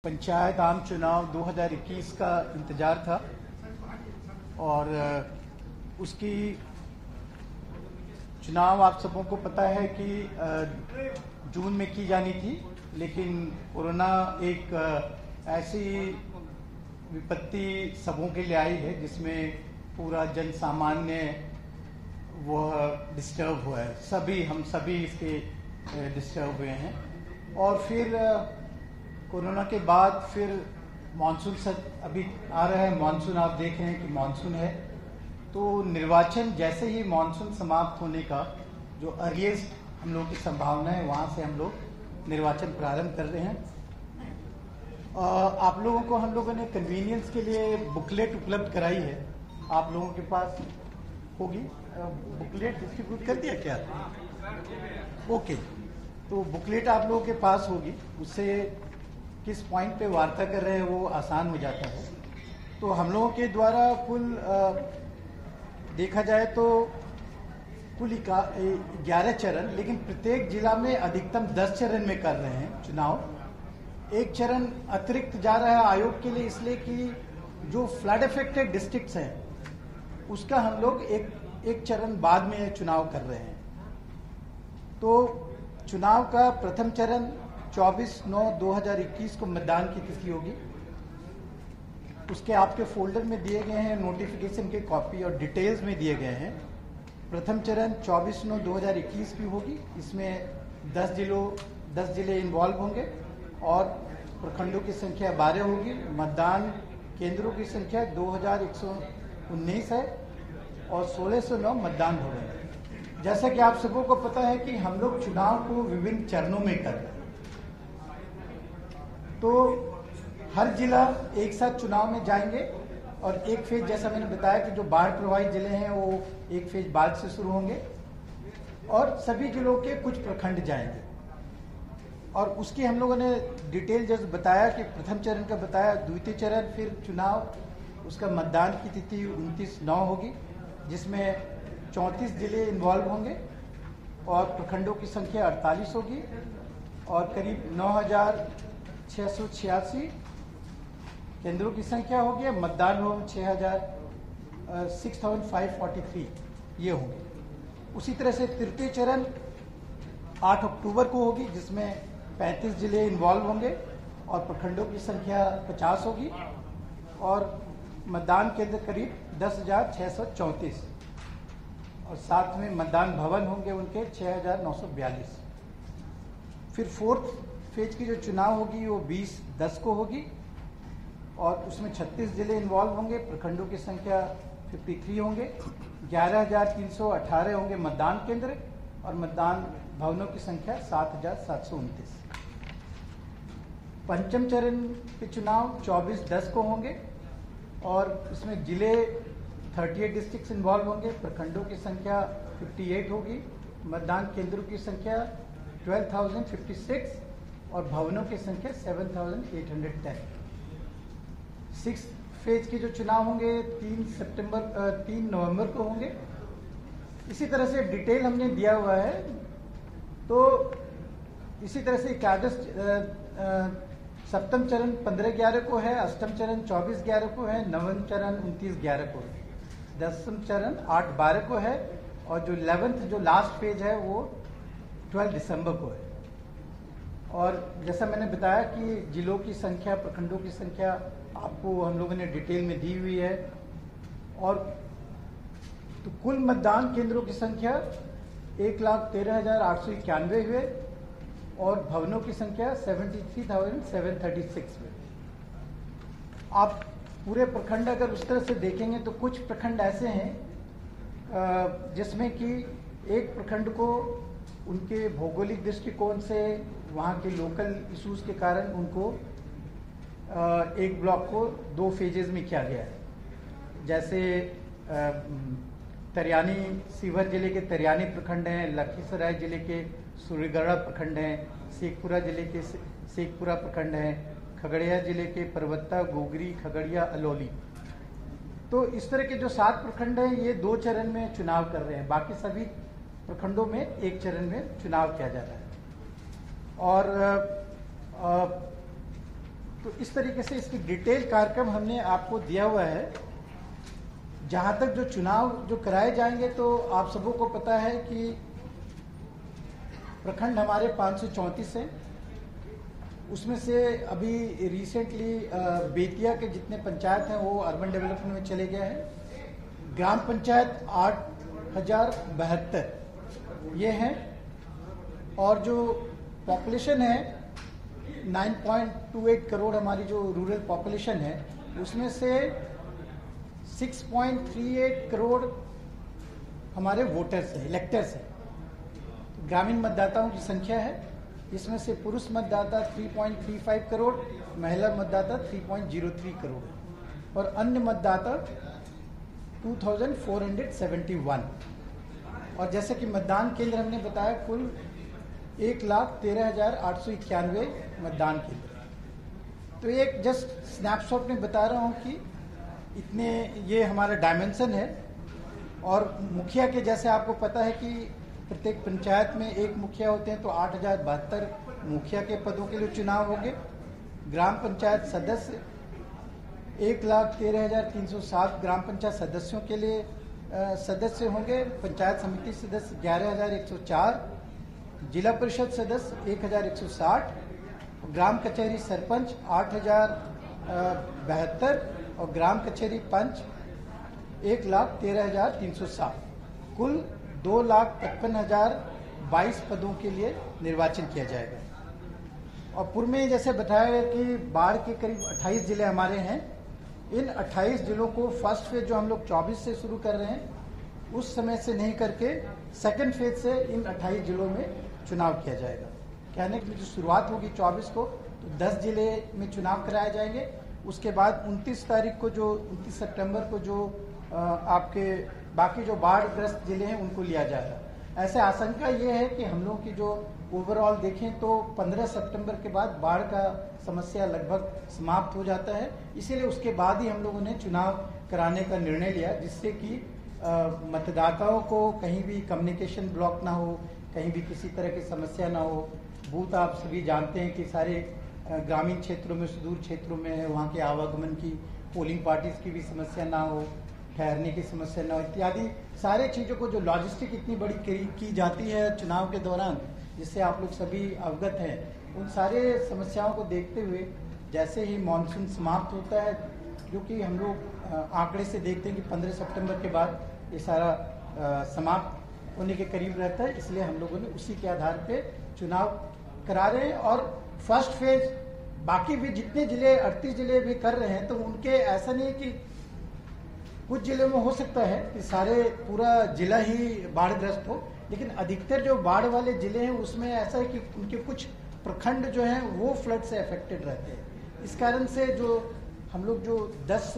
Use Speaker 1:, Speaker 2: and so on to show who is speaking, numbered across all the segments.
Speaker 1: पंचायत आम चुनाव 2021 का इंतजार था और उसकी चुनाव आप सबों को पता है कि जून में की जानी थी, लेकिन कोरोना एक ऐसी विपत्ति सबों के लिए आई है जिसमें पूरा जन सामान्य वह डिस्टर्ब हुआ है। हम सभी इसके डिस्टर्ब हुए हैं। और फिर कोरोना के बाद फिर मानसून अभी आ रहा है। मानसून आप देख रहे हैं कि मानसून है, तो निर्वाचन जैसे ही मानसून समाप्त होने का जो अर्लीस्ट हम लोगों की संभावना है, वहां से हम लोग निर्वाचन प्रारंभ कर रहे हैं। आप लोगों को हम लोगों ने कन्वीनियंस के लिए बुकलेट उपलब्ध कराई है। आप लोगों के पास होगी बुकलेट, डिस्ट्रीब्यूट कर दिया क्या? ओके, तो बुकलेट आप लोगों के पास होगी। उससे किस पॉइंट पे वार्ता कर रहे हैं वो आसान हो जाता है। तो हम लोगों के द्वारा कुल देखा जाए तो कुल 11 चरण, लेकिन प्रत्येक जिला में अधिकतम 10 चरण में कर रहे हैं चुनाव। एक चरण अतिरिक्त जा रहा है आयोग के लिए, इसलिए कि जो फ्लड अफेक्टेड डिस्ट्रिक्ट्स हैं उसका हम लोग एक चरण बाद में चुनाव कर रहे हैं। तो चुनाव का प्रथम चरण 24/9/2021 को मतदान की तिथि होगी। उसके आपके फोल्डर में दिए गए हैं नोटिफिकेशन के कॉपी और डिटेल्स में दिए गए हैं। प्रथम चरण 24/9/2021 की होगी। इसमें 10 जिले इन्वॉल्व होंगे और प्रखंडों की संख्या 12 होगी। मतदान केंद्रों की संख्या 2119 है और 1609 मतदान भवन है। जैसा कि आप सबों को पता है कि हम लोग चुनाव को विभिन्न चरणों में कर रहे हैं, तो हर जिला एक साथ चुनाव में जाएंगे और एक फेज, जैसा मैंने बताया कि जो बाढ़ प्रभावित जिले हैं वो एक फेज बाद से शुरू होंगे और सभी जिलों के कुछ प्रखंड जाएंगे। और उसकी हम लोगों ने डिटेल जैसे बताया कि प्रथम चरण का बताया, द्वितीय चरण फिर चुनाव उसका मतदान की तिथि 29/9 होगी, जिसमें 34 जिले इन्वॉल्व होंगे और प्रखंडों की संख्या 48 होगी और करीब 9,686 केंद्रों की संख्या होगी। मतदान हो 6,543 ये होंगे। उसी तरह से तृतीय चरण 8 अक्टूबर को होगी, जिसमें 35 जिले इन्वॉल्व होंगे और प्रखंडों की संख्या 50 होगी और मतदान केंद्र करीब 10,634 और साथ में मतदान भवन होंगे उनके 6,942। फिर फोर्थ फेज की जो चुनाव होगी वो 20/10 को होगी और उसमें 36 जिले इन्वॉल्व होंगे। प्रखंडों की संख्या 53 होंगे। 11,318 होंगे मतदान केंद्र और मतदान भवनों की संख्या 7,729। पंचम चरण के चुनाव 24/10 को होंगे और इसमें जिले 38 डिस्ट्रिक्ट्स इन्वॉल्व होंगे। प्रखंडों की संख्या 58 होगी। मतदान केंद्रों की संख्या 12,056 और भवनों की संख्या 7,810। 6 फेज के जो चुनाव होंगे 3 नवंबर को होंगे। इसी तरह से डिटेल हमने दिया हुआ है। तो इसी तरह से एकादश सप्तम चरण 15/11 को है, अष्टम चरण 24/11 को है, नवम चरण 29/11 को है, 10वां चरण 8/12 को है और जो 11th जो लास्ट फेज है वो 12 दिसंबर को है। और जैसा मैंने बताया कि जिलों की संख्या, प्रखंडों की संख्या आपको हम लोगों ने डिटेल में दी हुई है। और तो कुल मतदान केंद्रों की संख्या 1,13,891 हुए और भवनों की संख्या 73,736 हुए। आप पूरे प्रखंड अगर उस तरह से देखेंगे तो कुछ प्रखंड ऐसे हैं जिसमें कि एक प्रखंड को उनके भौगोलिक दृष्टिकोण से, वहाँ के लोकल इश्यूज के कारण उनको एक ब्लॉक को 2 फेजेज में किया गया है। जैसे तरियानी, सीवर जिले के तरियानी प्रखंड हैं, लखीसराय जिले के सूर्यगढ़ा प्रखंड हैं, शेखपुरा जिले के शेखपुरा प्रखंड हैं, खगड़िया जिले के परबत्ता, गोगरी, खगड़िया, अलौली। तो इस तरह के जो 7 प्रखंड हैं ये 2 चरण में चुनाव कर रहे हैं। बाकी सभी प्रखंडों में एक चरण में चुनाव किया जा रहा है। और तो इस तरीके से इसकी डिटेल कार्यक्रम हमने आपको दिया हुआ है। जहां तक जो चुनाव जो कराए जाएंगे, तो आप सबों को पता है कि प्रखंड हमारे 534 हैं। उसमें से अभी रिसेंटली बेतिया के जितने पंचायत हैं वो अर्बन डेवलपमेंट में चले गए हैं। ग्राम पंचायत 8072 ये हैं, और जो पॉपुलेशन है 9.28 करोड़ हमारी जो रूरल पॉपुलेशन है, उसमें से 6.38 करोड़ हमारे वोटर्स हैं, इलेक्टर्स हैं। ग्रामीण मतदाताओं की संख्या है, इसमें से पुरुष मतदाता 3.35 करोड़, महिला मतदाता 3.03 करोड़ और अन्य मतदाता 2471। और जैसे कि मतदान केंद्र हमने बताया, कुल 1,13,891 मतदान केंद्र। तो एक जस्ट स्नैपशॉट में बता रहा हूं कि इतने ये हमारा डायमेंशन है। और मुखिया के जैसे आपको पता है कि प्रत्येक पंचायत में एक मुखिया होते हैं, तो 8072 मुखिया के पदों के लिए चुनाव होंगे। ग्राम पंचायत सदस्य 1,13,307 ग्राम पंचायत सदस्यों के लिए सदस्य होंगे। पंचायत समिति सदस्य 11,104, जिला परिषद सदस्य 1,160, ग्राम कचहरी सरपंच 8,072 और ग्राम कचहरी पंच 1,13,307। कुल 2,55,022 पदों के लिए निर्वाचन किया जाएगा। और पूर्व में जैसे बताया गया कि बाढ़ के करीब 28 जिले हमारे हैं। इन 28 जिलों को फर्स्ट फेज जो हम लोग 24 से शुरू कर रहे हैं, उस समय से नहीं करके सेकंड फेज से इन 28 जिलों में चुनाव किया जाएगा। कहने की जो शुरुआत होगी 24 को, तो 10 जिले में चुनाव कराए जाएंगे। उसके बाद 29 सितंबर को जो आपके बाकी जो बाढ़ग्रस्त जिले हैं उनको लिया जाएगा। ऐसे आशंका ये है कि हम लोग की जो ओवरऑल देखें तो 15 सितंबर के बाद बाढ़ का समस्या लगभग समाप्त हो जाता है। इसीलिए उसके बाद ही हम लोगों ने चुनाव कराने का निर्णय लिया, जिससे कि मतदाताओं को कहीं भी कम्युनिकेशन ब्लॉक ना हो, कहीं भी किसी तरह की समस्या ना हो। बूथ आप सभी जानते हैं कि सारे ग्रामीण क्षेत्रों में, सुदूर क्षेत्रों में है, वहाँ के आवागमन की, पोलिंग पार्टीज की भी समस्या ना हो, ठहरने की समस्या न हो, इत्यादि सारे चीज़ों को जो लॉजिस्टिक इतनी बड़ी की जाती है चुनाव के दौरान, जिससे आप लोग सभी अवगत हैं, उन सारे समस्याओं को देखते हुए जैसे ही मानसून समाप्त होता है, जो कि हम लोग आंकड़े से देखते हैं कि 15 सितंबर के बाद ये सारा समाप्त होने के करीब रहता है, इसलिए हम लोगों ने उसी के आधार पे चुनाव करा रहे हैं। और फर्स्ट फेज बाकी भी जितने जिले 38 जिले भी कर रहे हैं, तो उनके ऐसा नहीं कि कुछ जिलों में हो सकता है कि सारे पूरा जिला ही बाढ़ग्रस्त हो, लेकिन अधिकतर जो बाढ़ वाले जिले हैं उसमें ऐसा है कि उनके कुछ प्रखंड जो हैं वो फ्लड से अफेक्टेड रहते हैं। इस कारण से जो हम लोग जो 10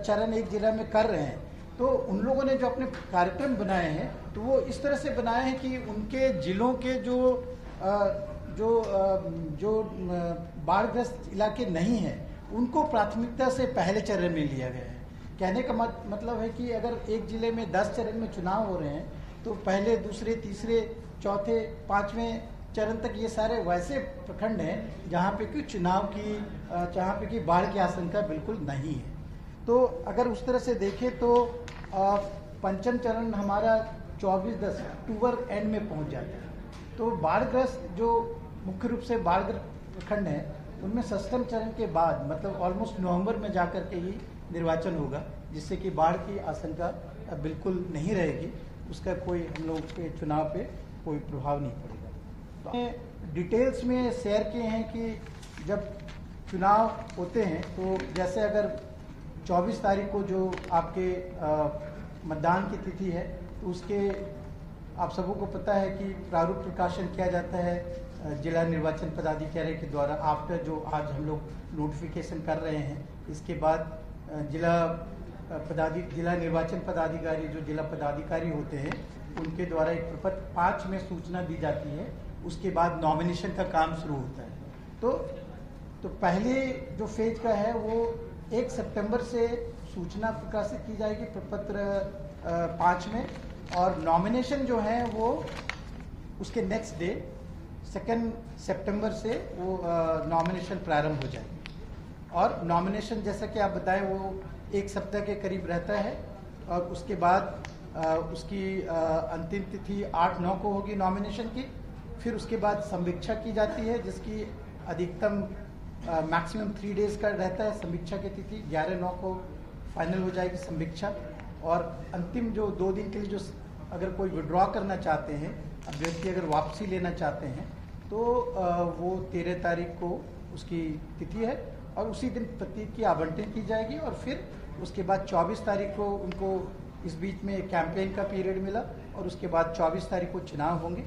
Speaker 1: चरण एक जिला में कर रहे हैं, तो उन लोगों ने जो अपने कार्यक्रम बनाए हैं, तो वो इस तरह से बनाए हैं कि उनके जिलों के जो बाढ़ग्रस्त इलाके नहीं हैं, उनको प्राथमिकता से पहले चरण में लिया गया है। कहने का मतलब है कि अगर एक जिले में 10 चरण में चुनाव हो रहे हैं, तो पहले, दूसरे, तीसरे, चौथे, 5वें चरण तक ये सारे वैसे प्रखंड हैं जहाँ पे कि बाढ़ की आशंका बिल्कुल नहीं है। तो अगर उस तरह से देखें तो पंचम चरण हमारा 24 अक्टूबर एंड में पहुँच जाता है। तो बाढ़ग्रस्त जो मुख्य रूप से बाढ़ग्रस्त प्रखंड है, उनमें सप्तम चरण के बाद मतलब ऑलमोस्ट नवंबर में जाकर के ही निर्वाचन होगा, जिससे कि बाढ़ की आशंका बिल्कुल नहीं रहेगी, उसका कोई हम लोग के चुनाव पे कोई प्रभाव नहीं पड़ेगा। तो डिटेल्स में शेयर किए हैं कि जब चुनाव होते हैं, तो जैसे अगर 24 तारीख को जो आपके मतदान की तिथि है, तो उसके आप सबों को पता है कि प्रारूप प्रकाशन किया जाता है जिला निर्वाचन पदाधिकारी के द्वारा। आफ्टर जो आज हम लोग नोटिफिकेशन कर रहे हैं, इसके बाद जिला निर्वाचन पदाधिकारी जो जिला पदाधिकारी होते हैं, उनके द्वारा एक प्रपत्र 5 में सूचना दी जाती है। उसके बाद नॉमिनेशन का काम शुरू होता है। तो पहले जो फेज का है वो 1 सितंबर से सूचना प्रकाशित की जाएगी प्रपत्र 5 में, और नॉमिनेशन जो है वो उसके नेक्स्ट डे 2 सितंबर से वो नॉमिनेशन प्रारंभ हो जाएगी। और नॉमिनेशन जैसा कि आप बताएं वो 1 सप्ताह के करीब रहता है और उसके बाद उसकी अंतिम तिथि 8-9 को होगी नॉमिनेशन की। फिर उसके बाद समीक्षा की जाती है जिसकी अधिकतम मैक्सिमम 3 डेज का रहता है समीक्षा की तिथि। 11-9 को फाइनल हो जाएगी समीक्षा और अंतिम जो 2 दिन के लिए जो अगर कोई विड्रॉ करना चाहते हैं, अभ्यर्थी अगर वापसी लेना चाहते हैं तो वो 13 तारीख को उसकी तिथि है और उसी दिन प्रतीक की आवंटन की जाएगी और फिर उसके बाद 24 तारीख को उनको इस बीच में कैंपेन का पीरियड मिला और उसके बाद 24 तारीख को चुनाव होंगे।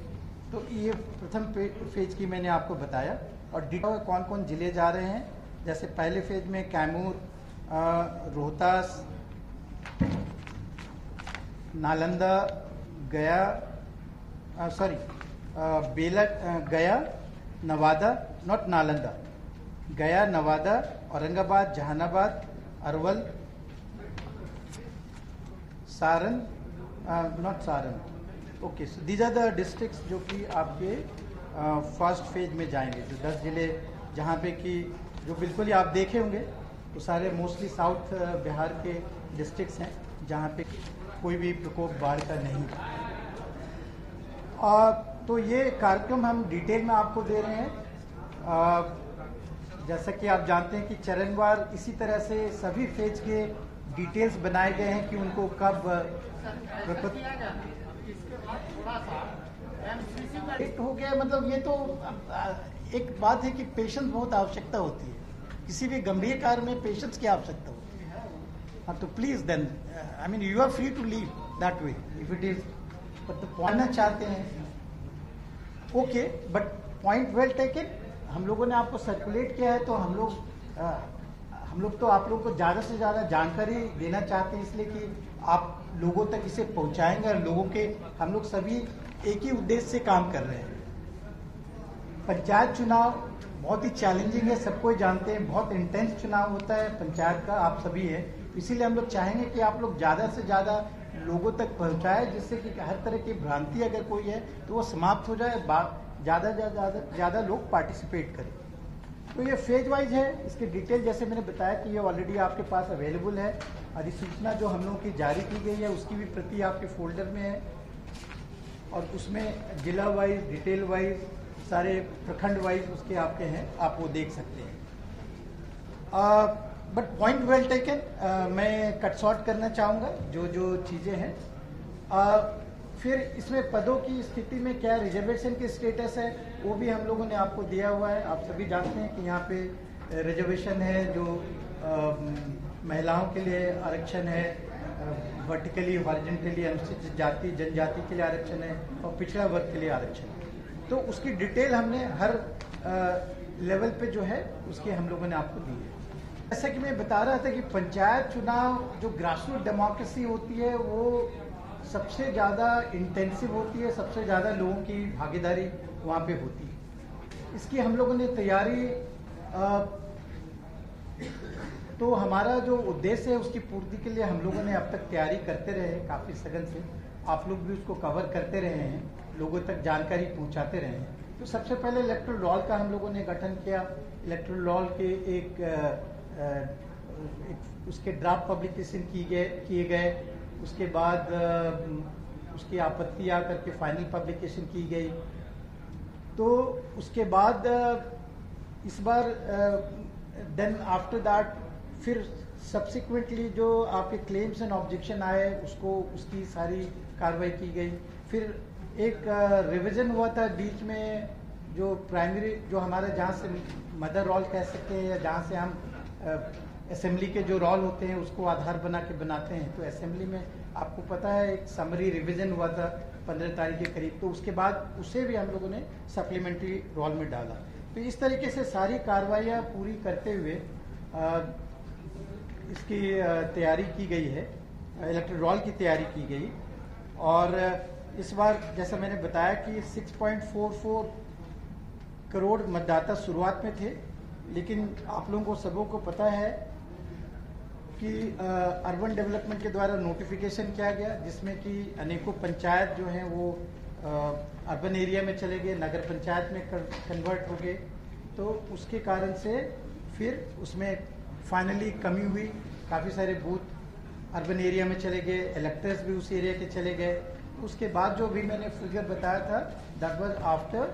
Speaker 1: तो ये प्रथम फेज की मैंने आपको बताया और डिटेल कौन कौन जिले जा रहे हैं। जैसे पहले फेज में कैमूर, रोहतास, नालंदा, गया, गया, Nawada, not Nalanda, Gaya, Nawada, Aurangabad, Jehanabad, Arwal, Saran, not Saran, okay. So these are the districts जो कि आपके फर्स्ट फेज में जाएंगे। जो 10 जिले जहाँ पे कि जो बिल्कुल ही आप देखे होंगे वो सारे मोस्टली साउथ बिहार के डिस्ट्रिक्ट्स हैं जहाँ पे कोई भी प्रकोप बाढ़ का नहीं। तो ये कार्यक्रम हम डिटेल में आपको दे रहे हैं। जैसा कि आप जानते हैं कि चरणवार इसी तरह से सभी फेज के डिटेल्स बनाए गए हैं कि उनको कब हो गया। मतलब ये तो एक बात है कि पेशेंस बहुत आवश्यकता होती है, किसी भी गंभीर कार्य में पेशेंस की आवश्यकता होती है। हाँ, तो please then I mean you are free to leave that way if it is, but तो पढ़ना चाहते हैं okay, but point well taken. हम लोगों ने आपको सर्कुलेट किया है तो हम लोग तो आप लोगों को ज्यादा से ज्यादा जानकारी देना चाहते हैं, इसलिए कि आप लोगों तक इसे पहुंचाएंगे और लोगों के हम लोग सभी एक ही उद्देश्य से काम कर रहे हैं। पंचायत चुनाव बहुत ही चैलेंजिंग है, सबको जानते हैं, बहुत इंटेंस चुनाव होता है पंचायत का, आप सभी है। इसीलिए हम लोग चाहेंगे कि आप लोग ज्यादा से ज्यादा लोगों तक पहुंचाए, जिससे कि हर तरह की भ्रांति अगर कोई है तो वो समाप्त हो जाए, ज्यादा लोग पार्टिसिपेट करें। तो ये फेज वाइज है, इसके डिटेल जैसे मैंने बताया कि ये ऑलरेडी आपके पास अवेलेबल है। अधिसूचना जो हम लोगों की जारी की गई है उसकी भी प्रति आपके फोल्डर में है और उसमें जिला वाइज, डिटेल वाइज, सारे प्रखंड वाइज उसके आपके हैं, आप वो देख सकते हैं। बट पॉइंट वेल टेकन, मैं कट शॉर्ट करना चाहूँगा जो चीज़ें हैं। फिर इसमें पदों की स्थिति में क्या रिजर्वेशन की स्टेटस है वो भी हम लोगों ने आपको दिया हुआ है। आप सभी जानते हैं कि यहाँ पे रिजर्वेशन है, जो महिलाओं के लिए आरक्षण है, वर्टिकली हॉरिजॉन्टली अनुसूचित जाति जनजाति के लिए आरक्षण है और पिछड़ा वर्ग के लिए आरक्षण है। तो उसकी डिटेल हमने हर लेवल पे जो है उसकी हम लोगों ने आपको दी है। जैसा कि मैं बता रहा था कि पंचायत चुनाव जो ग्रासरूट डेमोक्रेसी होती है वो सबसे ज़्यादा इंटेंसिव होती है, सबसे ज़्यादा लोगों की भागीदारी वहाँ पे होती है। इसकी हम लोगों ने तैयारी, तो हमारा जो उद्देश्य है उसकी पूर्ति के लिए हम लोगों ने अब तक तैयारी करते रहे हैं काफ़ी सघन से। आप लोग भी उसको कवर करते रहे हैं, लोगों तक जानकारी पहुँचाते रहे हैं। तो सबसे पहले इलेक्टोरल रोल का हम लोगों ने गठन किया। इलेक्टोरल रोल के एक उसके ड्राफ्ट पब्लिकेशन किए गए, उसके बाद उसकी आपत्ति आकर के फाइनल पब्लिकेशन की गई। तो उसके बाद इस बार देन आफ्टर दैट फिर सब्सिक्वेंटली जो आपके क्लेम्स एंड ऑब्जेक्शन आए उसकी सारी कार्रवाई की गई। फिर एक रिवीजन हुआ था बीच में, जो प्राइमरी जो हमारा जहाँ से मदर रोल कह सकते हैं या जहाँ से हम असेंबली के जो रोल होते हैं उसको आधार बना के बनाते हैं। तो असेंबली में आपको पता है एक समरी रिवीजन हुआ था 15 तारीख के करीब, तो उसके बाद उसे भी हम लोगों ने सप्लीमेंट्री रोल में डाला। तो इस तरीके से सारी कार्रवाइयाँ पूरी करते हुए इसकी तैयारी की गई है, इलेक्टोरल रोल की तैयारी की गई। और इस बार जैसा मैंने बताया कि 6.44 करोड़ मतदाता शुरुआत में थे, लेकिन आप लोगों को सबों को पता है कि अर्बन डेवलपमेंट के द्वारा नोटिफिकेशन किया गया, जिसमें कि अनेकों पंचायत जो हैं वो अर्बन एरिया में चले गए, नगर पंचायत में कन्वर्ट हो गए। तो उसके कारण से फिर उसमें फाइनली कमी हुई, काफ़ी सारे बूथ अर्बन एरिया में चले गए, इलेक्टर्स भी उस एरिया के चले गए। उसके बाद जो भी मैंने फिगर बताया था दैट वाज आफ्टर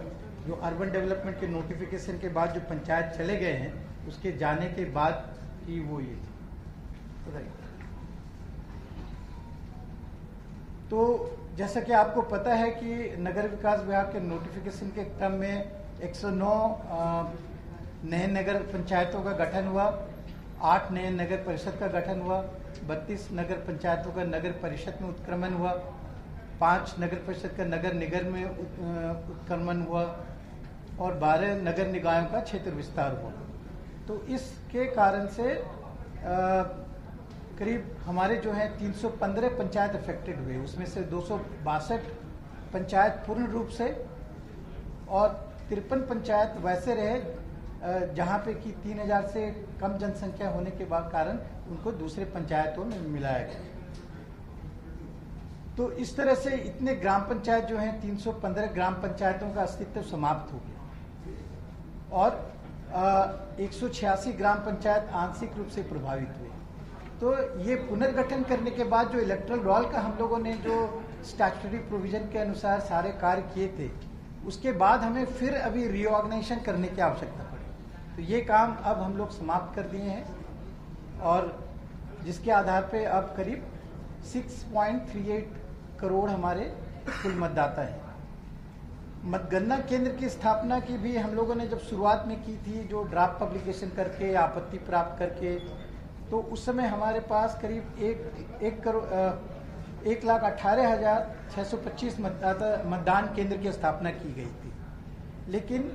Speaker 1: जो अर्बन डेवलपमेंट के नोटिफिकेशन के बाद जो पंचायत चले गए हैं उसके जाने के बाद की वो ये थी। तो जैसा कि आपको पता है कि नगर विकास विभाग के नोटिफिकेशन के क्रम में 109 नए नगर पंचायतों का गठन हुआ, 8 नए नगर परिषद का गठन हुआ, 32 नगर पंचायतों का नगर परिषद में उत्क्रमण हुआ, 5 नगर परिषद का नगर निगम में उत्क्रमण हुआ और 12 नगर निकायों का क्षेत्र विस्तार हुआ। तो इसके कारण से करीब हमारे जो है 315 पंचायत अफेक्टेड हुए, उसमें से 262 पंचायत पूर्ण रूप से और 53 पंचायत वैसे रहे जहां पे कि 3000 से कम जनसंख्या होने के बाद कारण उनको दूसरे पंचायतों में मिलाया गया। तो इस तरह से इतने ग्राम पंचायत जो हैं 315 ग्राम पंचायतों का अस्तित्व समाप्त हो गया और 186 ग्राम पंचायत आंशिक रूप से प्रभावित हुए। तो ये पुनर्गठन करने के बाद जो इलेक्ट्रल रोल का हम लोगों ने जो स्टैट्यूटरी प्रोविजन के अनुसार सारे कार्य किए थे, उसके बाद हमें फिर अभी रीऑर्गेनाइजेशन करने की आवश्यकता पड़ी। तो ये काम अब हम लोग समाप्त कर दिए हैं और जिसके आधार पे अब करीब 6.38 करोड़ हमारे कुल मतदाता हैं। मतगणना केंद्र की स्थापना की भी हम लोगों ने जब शुरुआत में की थी, जो ड्राफ्ट पब्लिकेशन करके आपत्ति प्राप्त करके, तो उस समय हमारे पास करीब 1,18,625 मतदान केंद्र की स्थापना की गई थी। लेकिन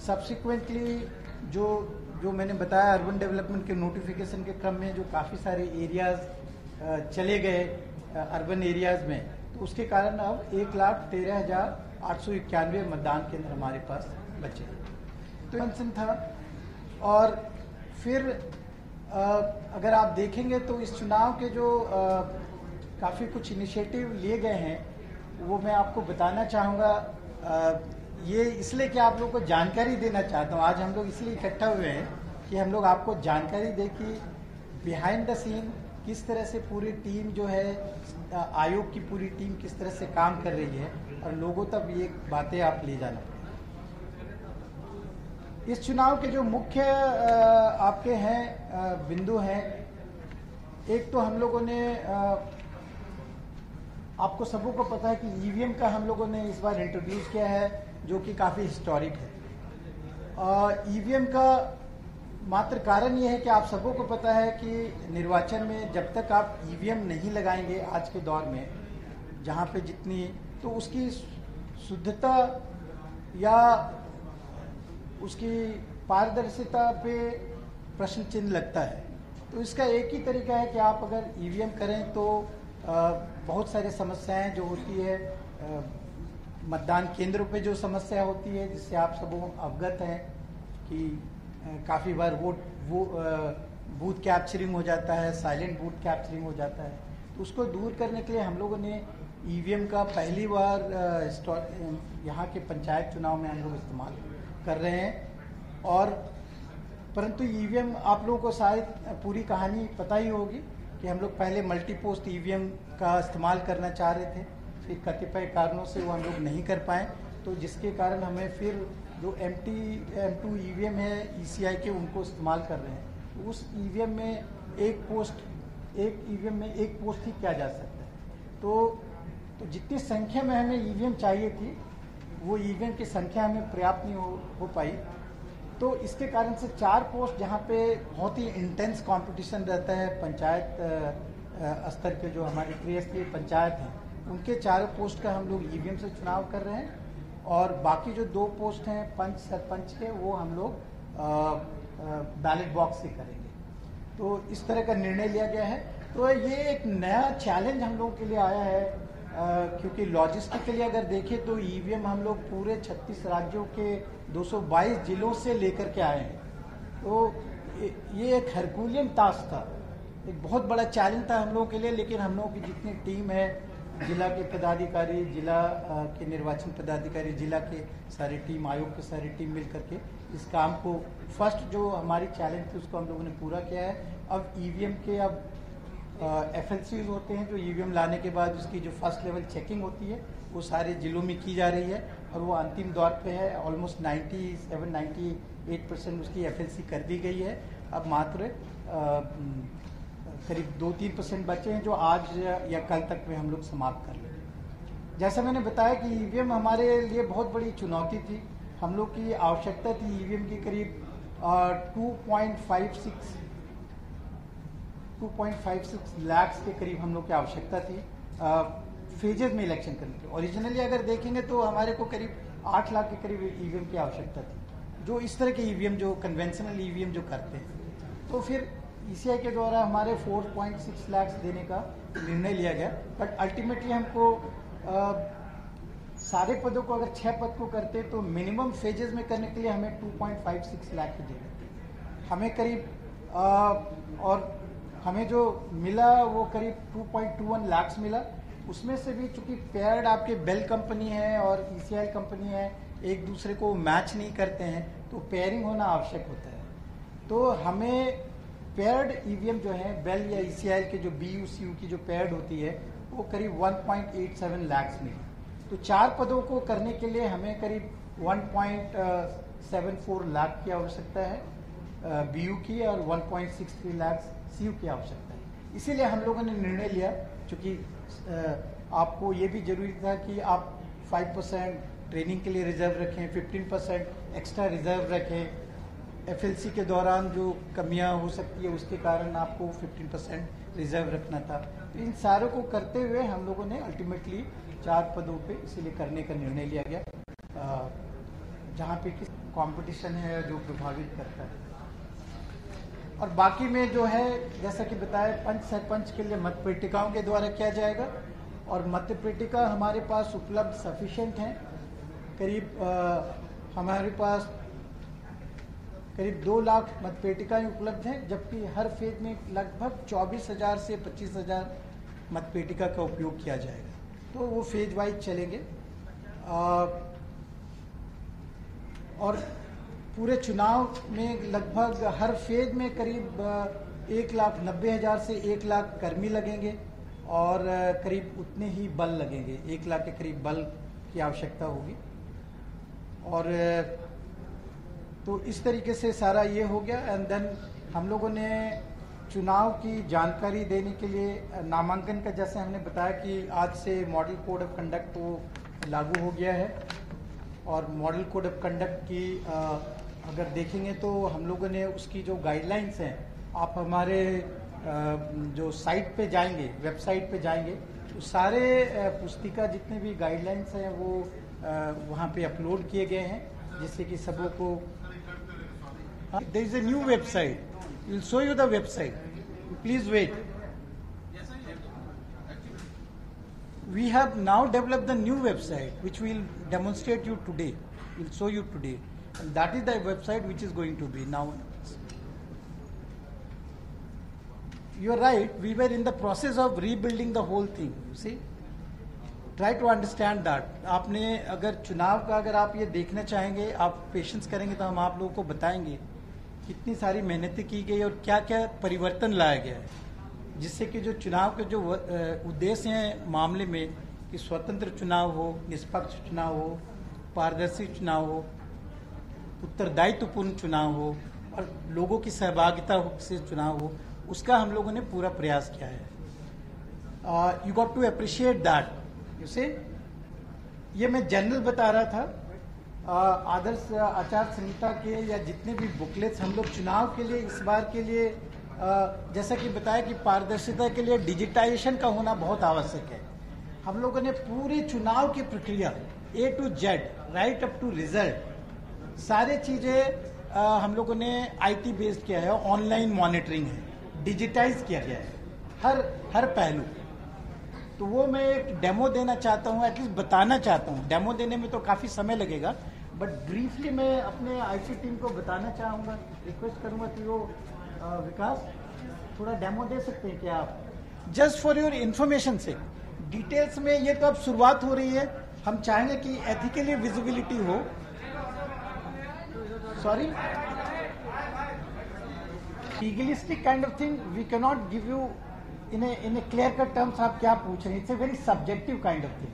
Speaker 1: सब्सिक्वेंटली जो मैंने बताया अर्बन डेवलपमेंट के नोटिफिकेशन के क्रम में जो काफ़ी सारे एरियाज चले गए अर्बन एरियाज में, तो उसके कारण अब 1,13,891 मतदान केंद्र हमारे पास बचे। तो फंक्शन था। और फिर अगर आप देखेंगे तो इस चुनाव के जो काफ़ी कुछ इनिशिएटिव लिए गए हैं वो मैं आपको बताना चाहूँगा। ये इसलिए कि आप लोगों को जानकारी देना चाहता हूँ। आज हम लोग इसलिए इकट्ठा हुए हैं कि हम लोग आपको जानकारी दें कि बिहाइंड द सीन किस तरह से पूरी टीम जो है, आयोग की पूरी टीम किस तरह से काम कर रही है और लोगों तक ये बातें आप ले जाना। इस चुनाव के जो मुख्य आपके हैं बिंदु हैं, एक तो हम लोगों ने आपको सबों को पता है कि ईवीएम का हम लोगों ने इस बार इंट्रोड्यूस किया है, जो कि काफ़ी हिस्टोरिक है। ईवीएम का मात्र कारण ये है कि आप सबों को पता है कि निर्वाचन में जब तक आप ईवीएम नहीं लगाएंगे आज के दौर में, जहाँ पे जितनी, तो उसकी शुद्धता या उसकी पारदर्शिता पे प्रश्न चिन्ह लगता है। तो इसका एक ही तरीका है कि आप अगर ईवीएम करें तो बहुत सारी समस्याएं जो होती है, मतदान केंद्रों पे जो समस्या होती है, जिससे आप सब अवगत हैं कि काफ़ी बार बूथ कैप्चरिंग हो जाता है, साइलेंट बूथ कैप्चरिंग हो जाता है। तो उसको दूर करने के लिए हम लोगों ने ईवीएम का पहली बार यहाँ के पंचायत चुनाव में हम लोग इस्तेमाल कर रहे हैं। और परंतु ईवीएम आप लोगों को शायद पूरी कहानी पता ही होगी कि हम लोग पहले मल्टी पोस्ट ईवीएम का इस्तेमाल करना चाह रहे थे, फिर कतिपय कारणों से वो हम लोग नहीं कर पाए, तो जिसके कारण हमें फिर जो M2 ईवीएम है ECI के, उनको इस्तेमाल कर रहे हैं। तो उस ईवीएम में एक ईवीएम में एक पोस्ट ही किया जा सकता है। तो जितनी संख्या में हमें ईवीएम चाहिए थी वो ईवीएम की संख्या हमें पर्याप्त नहीं हो पाई। तो इसके कारण से 4 पोस्ट जहाँ पे बहुत ही इंटेंस कंपटीशन रहता है, पंचायत स्तर के जो हमारे त्रिस्तरीय पंचायत हैं, उनके 4 पोस्ट का हम लोग ईवीएम से चुनाव कर रहे हैं। और बाकी जो 2 पोस्ट हैं पंच सरपंच के, वो हम लोग बैलेट बॉक्स से करेंगे। तो इस तरह का निर्णय लिया गया है। तो ये एक नया चैलेंज हम लोगों के लिए आया है, क्योंकि लॉजिस्टिकली अगर देखें तो ईवीएम हम लोग पूरे 36 राज्यों के 222 जिलों से लेकर के आए हैं। तो ये एक हरकुलियन टास्क था, एक बहुत बड़ा चैलेंज था हम लोगों के लिए। लेकिन हम लोगों की जितनी टीम है, जिला के पदाधिकारी, जिला के निर्वाचन पदाधिकारी, जिला के सारी टीम, आयोग की सारी टीम मिल करके इस काम को फर्स्ट जो हमारी चैलेंज थी उसको हम लोगों ने पूरा किया है। अब ईवीएम के अब FLCs होते हैं जो ईवीएम लाने के बाद उसकी जो फर्स्ट लेवल चेकिंग होती है वो सारे जिलों में की जा रही है और वो अंतिम दौर पे है। ऑलमोस्ट 97-98% उसकी FLC कर दी गई है। अब मात्र करीब 2-3% बचे हैं जो आज या कल तक में हम लोग समाप्त कर लेंगे। जैसा मैंने बताया कि ईवीएम हमारे लिए बहुत बड़ी चुनौती थी। हम लोग की आवश्यकता थी ईवीएम की करीब 2.56 लाख के करीब हम लोग की आवश्यकता थी फेजेज में इलेक्शन करने की। ओरिजिनली अगर देखेंगे तो हमारे को करीब 8 लाख के करीब ईवीएम की आवश्यकता थी, जो इस तरह के ईवीएम जो कन्वेंशनल ईवीएम जो करते हैं। तो फिर ECI के द्वारा हमारे 4.6 लाख देने का निर्णय लिया गया। बट अल्टीमेटली हमको सारे पदों को अगर 6 पद को करते तो मिनिमम फेजेस में करने के लिए हमें 2.56 लाख की जरूरत थी। हमें करीब और हमें जो मिला वो करीब 2.21 लाख मिला। उसमें से भी चूंकि पेयर्ड आपके बेल कंपनी है और ECI कंपनी है, एक दूसरे को मैच नहीं करते हैं, तो पेयरिंग होना आवश्यक होता है। तो हमें पेयर्ड ईवीएम जो है बेल या ECI के जो BU-CU की जो पेयर्ड होती है वो करीब 1.87 लाख मिली। तो 4 पदों को करने के लिए हमें करीब 1.74 लाख की आवश्यकता है BU की और 1.63 लाख CU की आवश्यकता है। इसीलिए हम लोगों ने निर्णय लिया, क्योंकि आपको ये भी जरूरी था कि आप 5% ट्रेनिंग के लिए रिजर्व रखें, 15% एक्स्ट्रा रिजर्व रखें। FLC के दौरान जो कमियां हो सकती है उसके कारण आपको 15% रिजर्व रखना था। तो इन सारों को करते हुए हम लोगों ने अल्टीमेटली 4 पदों पे इसीलिए करने का निर्णय लिया गया जहाँ पे किस कंपटीशन है जो प्रभावित करता है। और बाकी में जो है जैसा कि बताया पंच सरपंच के लिए मतपेटिकाओं के द्वारा किया जाएगा और मतपेटिका हमारे पास उपलब्ध सफिशिएंट हैं। करीब हमारे पास करीब 2 लाख मतपेटिकाएं उपलब्ध हैं, जबकि हर फेज में लगभग 24,000 से 25,000 मतपेटिका का उपयोग किया जाएगा। तो वो फेज वाइज चलेंगे और पूरे चुनाव में लगभग हर फेज में करीब 1,90,000 से 1 लाख कर्मी लगेंगे और करीब उतने ही बल लगेंगे। 1 लाख के करीब बल की आवश्यकता होगी। और तो इस तरीके से सारा ये हो गया। एंड देन हम लोगों ने चुनाव की जानकारी देने के लिए नामांकन का, जैसे हमने बताया कि आज से मॉडल कोड ऑफ कंडक्ट वो लागू हो गया है और मॉडल कोड ऑफ कंडक्ट की अगर देखेंगे तो हम लोगों ने उसकी जो गाइडलाइंस हैं, आप हमारे जो साइट पे जाएंगे, वेबसाइट पे जाएंगे, तो सारे पुस्तिका जितने भी गाइडलाइंस हैं वो वहाँ पे अपलोड किए गए हैं, जिससे कि सबों को there is a new website, will show you the website, please wait. We have now developed the new website which we'll demonstrate you today, we'll show you today, and that is the website which is going to be now. You are right, we were in the process of rebuilding the whole thing, you see. Try to understand that. आपने अगर चुनाव का अगर आप ये देखना चाहेंगे, आप पेशेंस करेंगे तो हम आप लोगों को बताएंगे कितनी सारी मेहनतें की गई और क्या क्या परिवर्तन लाया गया है, जिससे कि जो चुनाव के जो उद्देश्य हैं मामले में कि स्वतंत्र चुनाव हो, निष्पक्ष चुनाव हो, पारदर्शी चुनाव हो, उत्तरदायित्वपूर्ण चुनाव हो और लोगों की सहभागिता से चुनाव हो, उसका हम लोगों ने पूरा प्रयास किया है। You got to appreciate that, you say. ये मैं जनरल बता रहा था। आदर्श आचार संहिता के या जितने भी बुकलेट्स हम लोग चुनाव के लिए इस बार के लिए जैसा कि बताया कि पारदर्शिता के लिए डिजिटाइजेशन का होना बहुत आवश्यक है। हम लोगों ने पूरी चुनाव की प्रक्रिया A to Z right up to result सारे चीजें हम लोगों ने IT बेस्ड किया है, ऑनलाइन मॉनिटरिंग है, डिजिटाइज किया गया है हर पहलू। तो वो मैं एक डेमो देना चाहता हूँ, एटलीस्ट बताना चाहता हूँ। डेमो देने में तो काफी समय लगेगा, बट ब्रीफली मैं अपने IT टीम को बताना चाहूंगा। रिक्वेस्ट करूंगा कि वो विकास थोड़ा डेमो दे सकते हैं क्या आप? जस्ट फॉर योर इन्फॉर्मेशन से डिटेल्स में ये तो अब शुरुआत हो रही है। हम चाहेंगे कि एथिकली विजिबिलिटी हो। Sorry? Legalistic kind of thing, we cannot give you in a clear cut terms आप क्या पूछ रहे हैं. It's a very subjective kind of thing.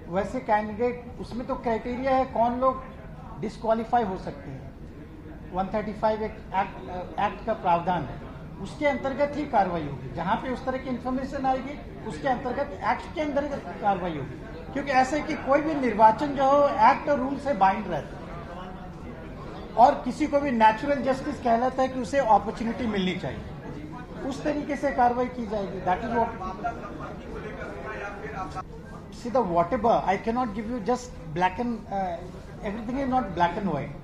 Speaker 1: वैसे कैंडिडेट उसमें तो क्राइटेरिया है कौन लोग डिस्क्वालीफाई हो सकते हैं. 135 एक्ट का प्रावधान है, उसके अंतर्गत ही कार्रवाई होगी. जहां पे उस तरह की इंफॉर्मेशन आएगी उसके अंतर्गत एक्ट के अंतर्गत कार्रवाई होगी. क्योंकि ऐसे कि कोई भी निर्वाचन जो हो एक्ट और रूल से बाइंड रहता है और किसी को भी नेचुरल जस्टिस कहलाता है कि उसे अपॉर्चुनिटी मिलनी चाहिए, उस तरीके से कार्रवाई की जाएगी. That is what. See the whatever, I cannot give you just black and everything is not black and white.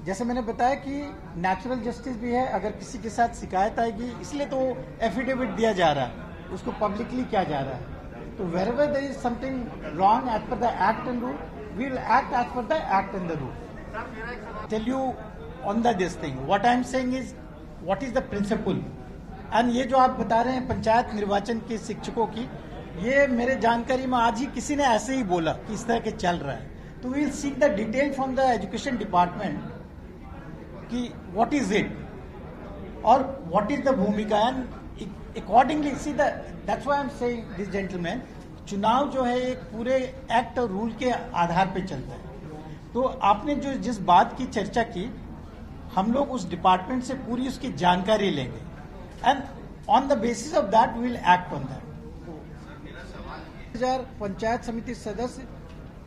Speaker 1: जैसे मैंने बताया कि नेचुरल जस्टिस भी है. अगर किसी के साथ शिकायत आएगी इसलिए तो एफिडेविट दिया जा रहा है, उसको पब्लिकली किया जा रहा है. तो wherever there is something wrong as per the act and rule, we will act as per the act and the rule. Tell you on this thing. What I am saying is what is the principle. And ये जो आप बता रहे हैं पंचायत निर्वाचन के शिक्षकों की, ये मेरे जानकारी में आज ही किसी ने ऐसे ही बोला कि इस तरह के चल रहा है. तो we will seek the detail from the education department कि व्हाट इज इट और व्हाट इज द भूमिका. And accordingly see that's why I am saying this gentleman, चुनाव जो है एक पूरे एक्ट और रूल के आधार पे चलता है. तो आपने जो जिस बात की चर्चा की, हम लोग उस डिपार्टमेंट से पूरी उसकी जानकारी लेंगे and on the basis of that we will act on that. 30,000 panchayat समिति सदस्य,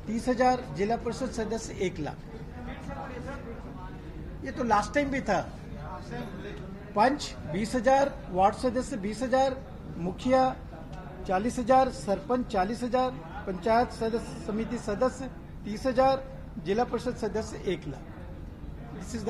Speaker 1: 30,000 जिला परिषद सदस्य, 1 लाख. ये तो लास्ट टाइम भी था. पंच 20,000, वार्ड सदस्य 20,000, मुखिया 40,000, सरपंच 40,000, पंचायत सदस्य समिति सदस्य 30,000, जिला परिषद सदस्य 1 लाख. This is the